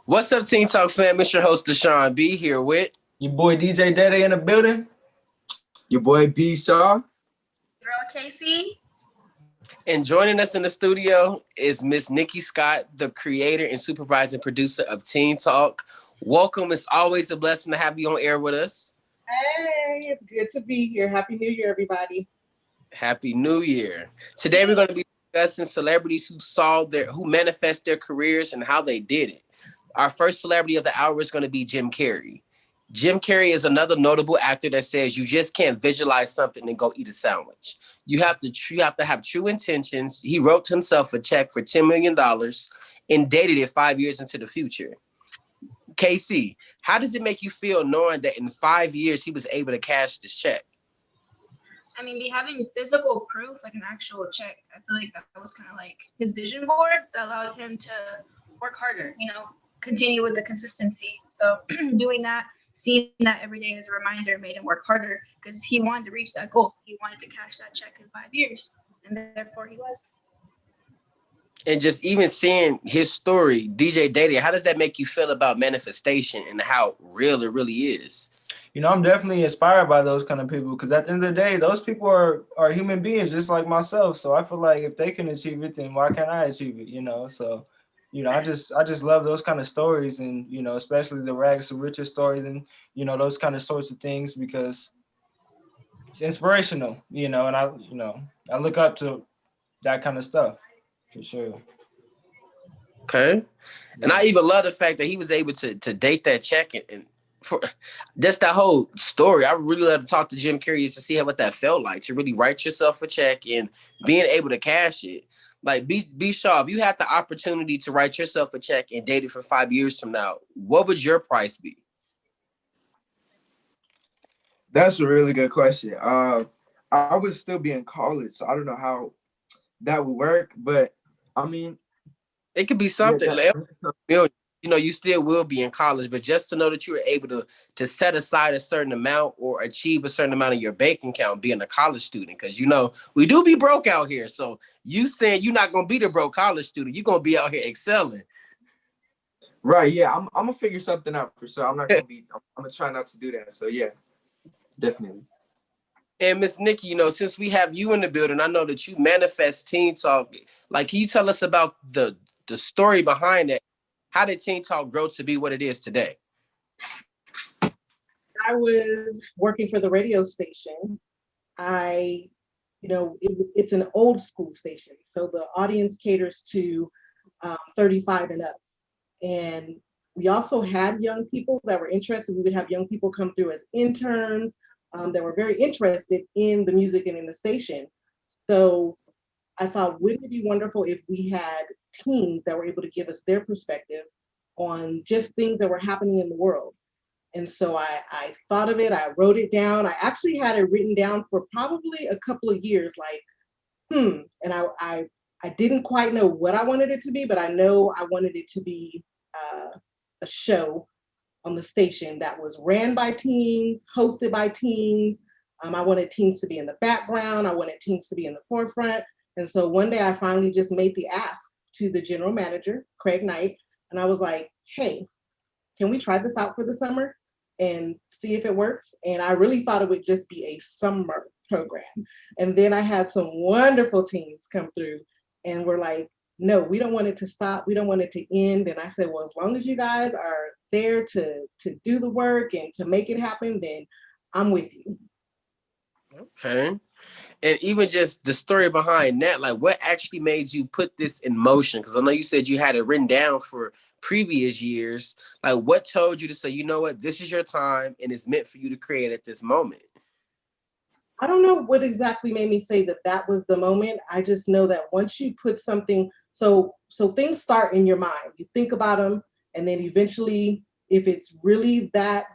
What's up, Teen Talk fam? It's your host, Deshaun B. Here with Your boy DJ Daddy in the building. Your boy B Shaw. Girl Casey. and joining us in the studio is Miss Nikki Scott, the creator and supervising producer of Teen Talk. Welcome. It's always a blessing to have you on air with us. Hey, it's good to be here. Happy New Year, everybody. Happy New Year. Today we're going to be discussing celebrities who manifest their careers and how they did it. Our first celebrity of the hour is going to be Jim Carrey. Jim Carrey is another notable actor that says you just can't visualize something and go eat a sandwich. You have to have true intentions. He wrote himself a check for $10 million and dated it 5 years into the future. KC, how does it make you feel knowing that in 5 years he was able to cash this check? I mean, having physical proof, like an actual check, I feel like that was kind of like his vision board that allowed him to work harder, continue with the consistency. So doing that, seeing that every day as a reminder made him work harder because he wanted to reach that goal. He wanted to cash that check in 5 years, and therefore he was. And just even seeing his story, DJ Daddy, how does that make you feel about manifestation and how real it really is? I'm definitely inspired by those kind of people because at the end of the day, those people are human beings just like myself. So I feel like if they can achieve it, then why can't I achieve it? So, I just love those kind of stories and, especially the rags to riches stories and, those kind of sorts of things because it's inspirational, and I look up to that kind of stuff for sure. Okay. And I even love the fact that he was able to date that check and for just that whole story. I really love to talk to Jim Carrey to see what that felt like, to really write yourself a check and being able to cash it. Like B Shaw, if you had the opportunity to write yourself a check and date it for 5 years from now, what would your price be? That's a really good question. I would still be in college, so I don't know how that would work, but I mean, it could be something. You still will be in college, but just to know that you were able to set aside a certain amount or achieve a certain amount of your bank account being a college student, because we do be broke out here. So you saying you're not gonna be the broke college student, you're gonna be out here excelling. Right? Yeah, I'm gonna figure something out for sure. I'm not gonna be. I'm gonna try not to do that. So yeah, definitely. And Miss Nikki, since we have you in the building, I know that you manifest Teen Talk. Like, can you tell us about the story behind it? How did Teen Talk grow to be what it is today? I was working for the radio station. It's an old school station, so the audience caters to 35 and up. And we also had young people that were interested. We would have young people come through as interns that were very interested in the music and in the station. So I thought, wouldn't it be wonderful if we had teens that were able to give us their perspective on just things that were happening in the world. And so I thought of it, I wrote it down. I actually had it written down for probably a couple of years, and I didn't quite know what I wanted it to be, but I know I wanted it to be a show on the station that was ran by teens, hosted by teens. I wanted teens to be in the background. I wanted teens to be in the forefront. And so one day I finally just made the ask to the general manager, Craig Knight, and I was like, hey, can we try this out for the summer and see if it works? And I really thought it would just be a summer program. And then I had some wonderful teens come through and were like, no, we don't want it to stop. We don't want it to end. And I said, well, as long as you guys are there to do the work and to make it happen, then I'm with you. Okay. And even just the story behind that, like what actually made you put this in motion? Because I know you said you had it written down for previous years. Like what told you to say, you know what, this is your time and it's meant for you to create at this moment? I don't know what exactly made me say that was the moment. I just know that once you put something, so things start in your mind. You think about them, and then eventually, if it's really that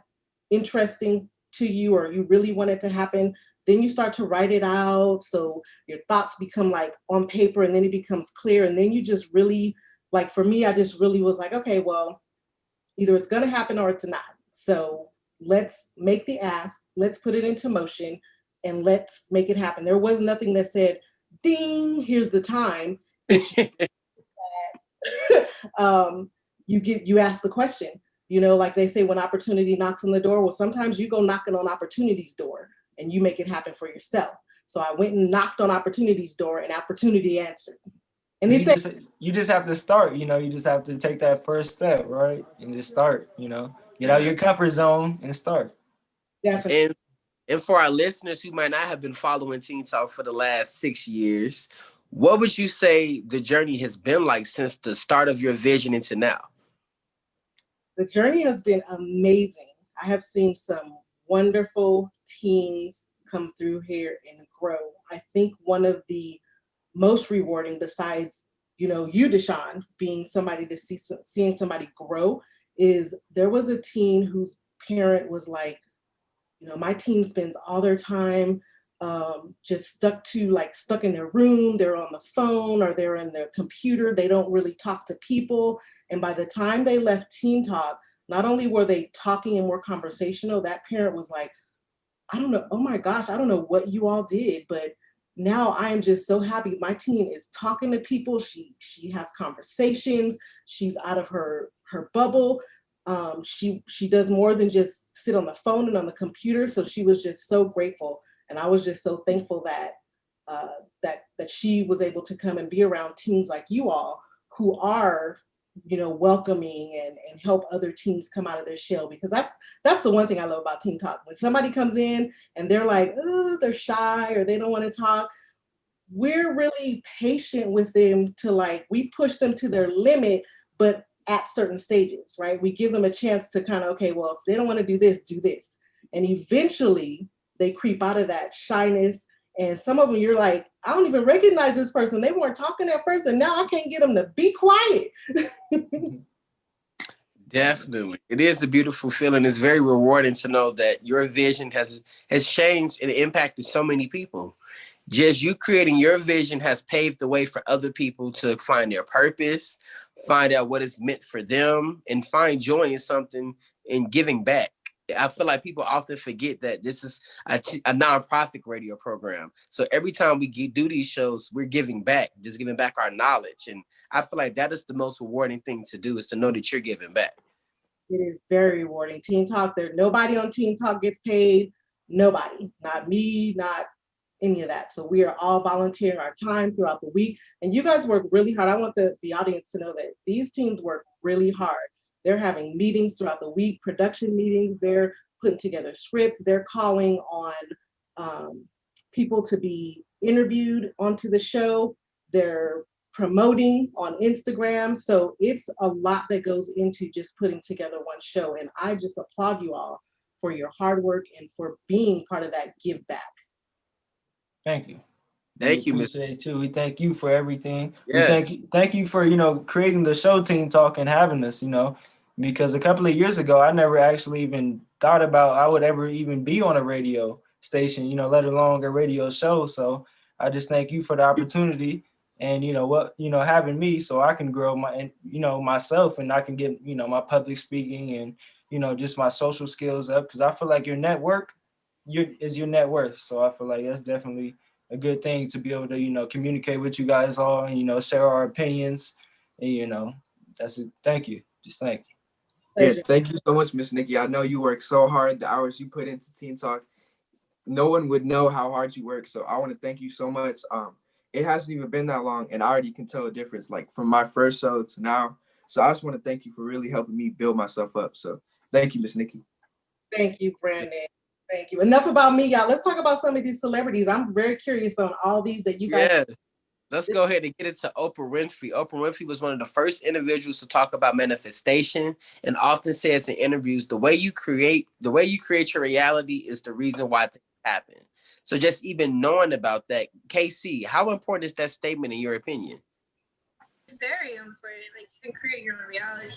interesting to you or you really want it to happen, then you start to write it out. So your thoughts become like on paper, and then it becomes clear. And then you just really, like for me, I just really was like, okay, well, either it's going to happen or it's not. So let's make the ask, let's put it into motion, and let's make it happen. There was nothing that said, ding, here's the time. you ask the question. You know, like they say, when opportunity knocks on the door, well, sometimes you go knocking on opportunity's door and you make it happen for yourself. So I went and knocked on opportunity's door, and opportunity answered. And You it's you just have to start, you know, you just have to take that first step, right? And just start, you know, get out of your comfort zone and start. definitely. And for our listeners who might not have been following Teen Talk for the last 6 years, what would you say the journey has been like since the start of your vision into now? The journey has been amazing. I have seen some wonderful teens come through here and grow. I think one of the most rewarding, besides, you know, you, Deshaun, being somebody to seeing somebody grow, is there was a teen whose parent was like, you know, my teen spends all their time just stuck in their room. They're on the phone or they're in their computer. They don't really talk to people. And by the time they left Teen Talk, not only were they talking and more conversational, that parent was like, I don't know, oh my gosh, I don't know what you all did, but now I am just so happy. My teen is talking to people. She has conversations. She's out of her bubble. She does more than just sit on the phone and on the computer. So she was just so grateful, and I was just so thankful that that she was able to come and be around teens like you all who are, you know, welcoming and help other teens come out of their shell, because that's the one thing I love about Teen Talk. When somebody comes in and they're like, oh, they're shy or they don't want to talk, we're really patient with them to, like, we push them to their limit, but at certain stages, right? We give them a chance to kind of, okay, well, if they don't want to do this, do this. And eventually they creep out of that shyness. And some of them, you're like, I don't even recognize this person. They weren't talking at first, and now I can't get them to be quiet. Definitely. It is a beautiful feeling. It's very rewarding to know that your vision has changed and impacted so many people. Just you creating your vision has paved the way for other people to find their purpose, find out what is meant for them, and find joy in something and giving back. I feel like people often forget that this is a nonprofit radio program. So every time we do these shows, we're giving back, just giving back our knowledge. And I feel like that is the most rewarding thing to do, is to know that you're giving back. It is very rewarding. Teen Talk, nobody on Teen Talk gets paid. Nobody, not me, not any of that. So we are all volunteering our time throughout the week. And you guys work really hard. I want the audience to know that these teams work really hard. They're having meetings throughout the week, production meetings. They're putting together scripts. They're calling on people to be interviewed onto the show. They're promoting on Instagram. So it's a lot that goes into just putting together one show. And I just applaud you all for your hard work and for being part of that give back. Thank you. Thank you, Mr. Appreciate it too. We thank you for everything. Yes. We thank you for, you know, creating the show Teen Talk and having us, you know, because a couple of years ago, I never actually even thought about I would ever even be on a radio station, you know, let alone a radio show. So I just thank you for the opportunity and, you know, what, you know, having me so I can grow my, you know, myself, and I can get, you know, my public speaking and, you know, just my social skills up, because I feel like your network is your net worth. So I feel like that's definitely a good thing to be able to, you know, communicate with you guys all and, you know, share our opinions. And, you know, that's it. Thank you. Just thank you. Yeah, thank you so much, Miss Nikki. I know you work so hard, the hours you put into Teen Talk. No one would know how hard you work. So I want to thank you so much. It hasn't even been that long, and I already can tell a difference, like from my first show to now. So I just want to thank you for really helping me build myself up. So thank you, Miss Nikki. Thank you, Brandon. Thank you. Enough about me, y'all. Let's talk about some of these celebrities. I'm very curious on all these that you guys. Yes. Let's go ahead and get into Oprah Winfrey. Oprah Winfrey was one of the first individuals to talk about manifestation, and often says in interviews, the way you create your reality is the reason why things happen. So just even knowing about that, KC, how important is that statement in your opinion? It's very important. Like, you can create your own reality.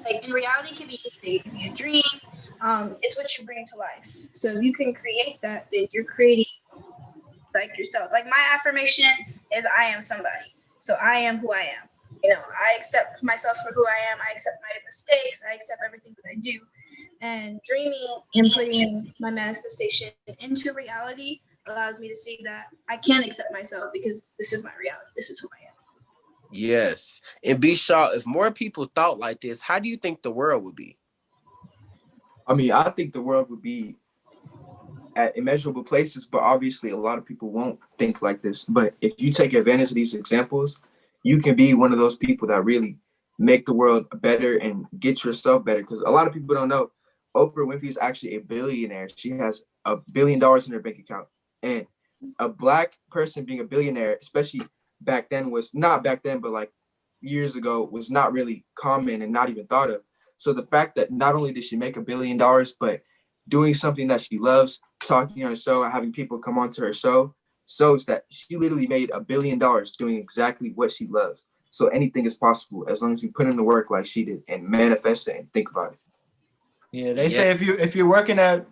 Like, in reality, it can be anything. It can be a dream. It's what you bring to life. So if you can create that, then you're creating like yourself. Like, my affirmation is I am somebody. So I am who I am. You know, I accept myself for who I am. I accept my mistakes. I accept everything that I do. And dreaming and putting my manifestation into reality allows me to see that I can accept myself, because this is my reality. This is who I am. Yes. And B Shaw, if more people thought like this, how do you think the world would be? I mean, I think the world would be at immeasurable places, but obviously a lot of people won't think like this. But if you take advantage of these examples, you can be one of those people that really make the world better and get yourself better. Because a lot of people don't know Oprah Winfrey is actually a billionaire. She has $1 billion in her bank account. And a black person being a billionaire, especially back then, was not back then, but like years ago, was not really common and not even thought of. So the fact that not only did she make $1 billion, but doing something that she loves, talking on her show, having people come onto her show, shows that she literally made $1 billion doing exactly what she loves. So anything is possible as long as you put in the work like she did and manifest it and think about it. Yeah, they Yeah. say if you're working at,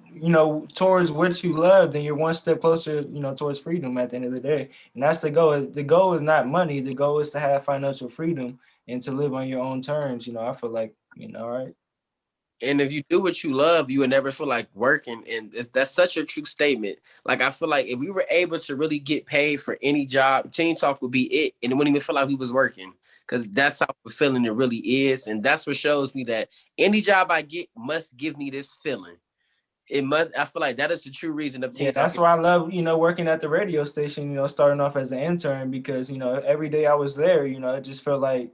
towards what you love, then you're one step closer, towards freedom at the end of the day. And that's the goal. The goal is not money. The goal is to have financial freedom and to live on your own terms. I feel like, right? And if you do what you love, you would never feel like working. And that's such a true statement. Like, I feel like if we were able to really get paid for any job, Teen Talk would be it. And it wouldn't even feel like we was working, because that's how fulfilling it really is. And that's what shows me that any job I get must give me this feeling. It must. I feel like that is the true reason of Yeah, Teen Talk. that's why I love, working at the radio station, starting off as an intern, because, every day I was there, it just felt like,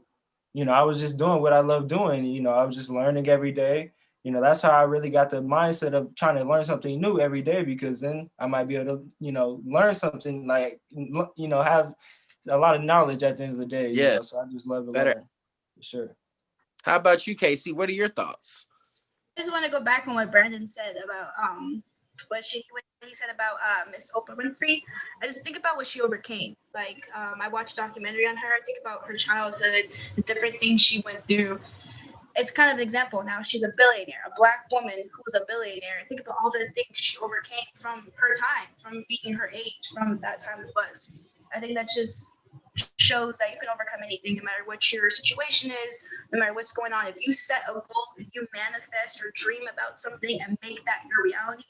I was just doing what I love doing. I was just learning every day. That's how I really got the mindset of trying to learn something new every day, because then I might be able to, learn something, like, have a lot of knowledge at the end of the day. Yeah. So I just love to Better. learn, for sure. How about you, Casey? What are your thoughts? I just want to go back on what Brandon said about what he said about Miss Oprah Winfrey. I just think about what she overcame. Like I watched a documentary on her. I think about her childhood, the different things she went through. It's kind of an example. Now she's a billionaire, a black woman who's a billionaire. Think about all the things she overcame from her time, from being her age, from that time it was. I think that just shows that you can overcome anything, no matter what your situation is, no matter what's going on. If you set a goal, if you manifest or dream about something and make that your reality,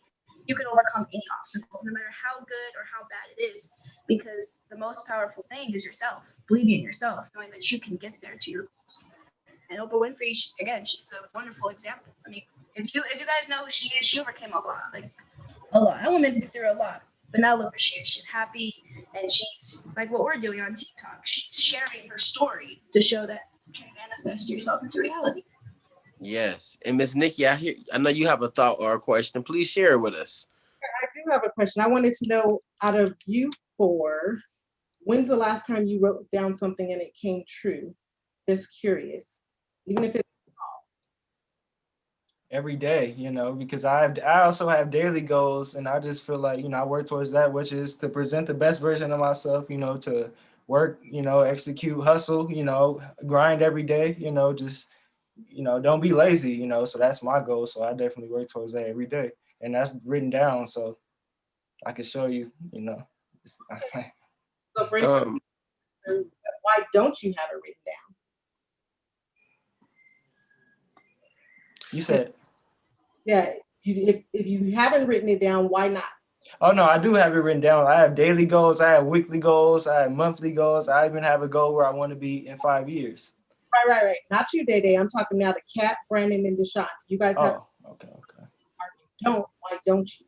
you can overcome any obstacle, no matter how good or how bad it is, because the most powerful thing is yourself, believing in yourself, knowing that you can get there to your goals. And Oprah Winfrey, again, she's a wonderful example. I mean, if you guys know who she is, she overcame a lot, like a lot. That woman went through a lot. But now look where she is. She's happy, and she's like what we're doing on TikTok. She's sharing her story to show that you can manifest yourself into reality. Yes. And Miss Nikki, I know you have a thought or a question. Please share it with us. I do have a question. I wanted to know, out of you four, when's the last time you wrote down something and it came true? Just curious. Even if it's Every day, because I also have daily goals, and I just feel like, I work towards that, which is to present the best version of myself, to work, execute, hustle, grind every day, just, don't be lazy, so that's my goal. So I definitely work towards that every day, and that's written down, so I can show you, so for instance, why don't you have it written down? You said, Yeah, if you haven't written it down, why not? oh no, I do have it written down. I have daily goals, I have weekly goals, I have monthly goals. I even have a goal where I want to be in 5 years. Right. Not you, Day Day. I'm talking now to Kat, Brandon, and Deshaun. You guys have. Oh, okay. Why don't you?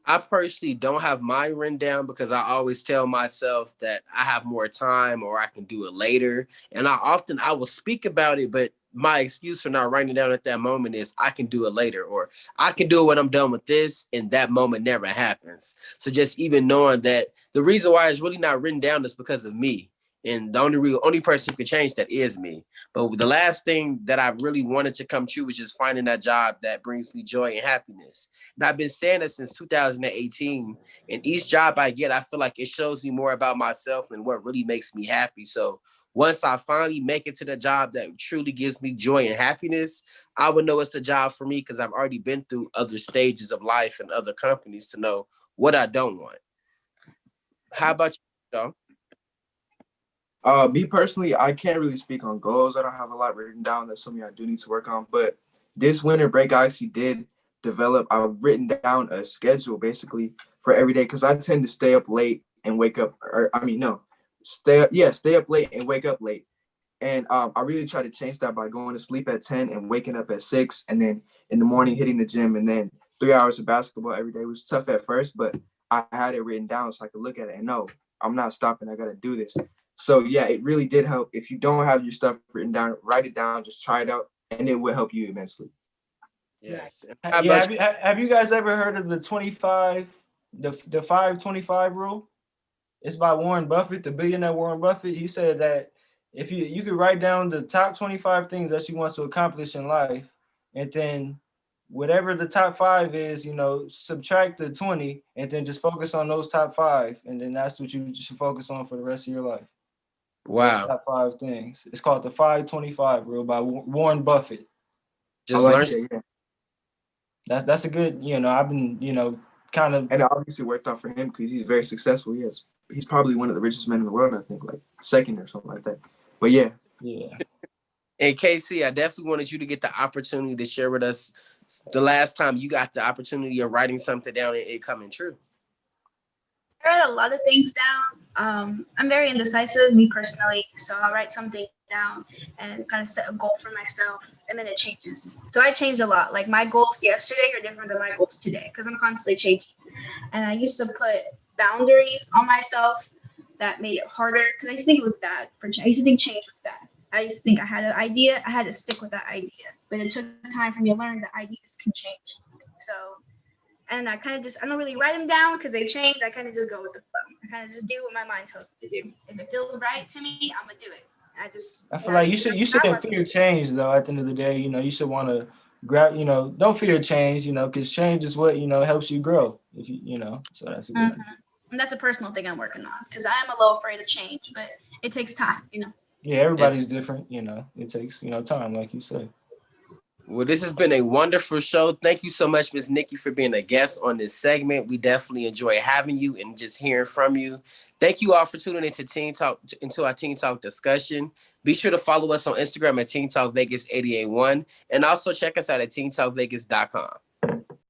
I personally don't have mine written down because I always tell myself that I have more time or I can do it later. And I will speak about it, but my excuse for not writing it down at that moment is I can do it later, or I can do it when I'm done with this, and that moment never happens. So just even knowing that the reason why it's really not written down is because of me. And the only person who can change that is me. But the last thing that I really wanted to come true was just finding that job that brings me joy and happiness. And I've been saying that since 2018. And each job I get, I feel like it shows me more about myself and what really makes me happy. So once I finally make it to the job that truly gives me joy and happiness, I would know it's the job for me, because I've already been through other stages of life and other companies to know what I don't want. How about you, Joe? Me personally, I can't really speak on goals. I don't have a lot written down. That's something I do need to work on. But this winter break, I actually did develop. I've written down a schedule basically for every day, because I tend to stay up late and wake up. Stay up late and wake up late. And I really try to change that by going to sleep at 10 and waking up at 6, and then in the morning hitting the gym, and then 3 hours of basketball every day. It was tough at first, but I had it written down so I could look at it and know I'm not stopping. I got to do this. So yeah, it really did help. If you don't have your stuff written down, write it down, just try it out, and it will help you immensely. Yes. Yeah, have you guys ever heard of the 25, the 5-25 rule? It's by Warren Buffett, the billionaire Warren Buffett. He said that if you could write down the top 25 things that you want to accomplish in life, and then whatever the top 5 is, you know, subtract the 20, and then just focus on those top 5, and then that's what you should focus on for the rest of your life. Those Wow. top 5 things. It's called the 5-25 rule by Warren Buffett. Just I learn. like it, yeah. That's a good, you know, I've been, you know, kind of. And it obviously worked out for him because he's very successful. He's probably one of the richest men in the world, I think, like second or something like that. But yeah. And Casey, I definitely wanted you to get the opportunity to share with us the last time you got the opportunity of writing something down and it coming true. I write a lot of things down. I'm very indecisive, me personally, so I'll write something down and kind of set a goal for myself, and then it changes. So I change a lot. Like my goals yesterday are different than my goals today because I'm constantly changing. And I used to put boundaries on myself that made it harder because I used to think it was bad. I used to think change was bad. I used to think I had an idea, I had to stick with that idea. But it took time for me to learn that ideas can change. So, and I don't really write them down because they change. I kind of just go with the flow. I kind of just do what my mind tells me to do. If it feels right to me, I'm gonna do it. I feel like you shouldn't fear change though. At the end of the day, you know, you should want to grab, you know, don't fear change, you know, because change is what, you know, helps you grow. If you know, so that's a good thing. And that's a personal thing I'm working on because I am a little afraid of change, but it takes time, you know. Yeah, everybody's different, you know. It takes, you know, time, like you said. Well, this has been a wonderful show. Thank you so much, Ms. Nikki, for being a guest on this segment. We definitely enjoy having you and just hearing from you. Thank you all for tuning into our Teen Talk discussion. Be sure to follow us on Instagram at Teen Talk Vegas 881, and also check us out at teentalkvegas.com.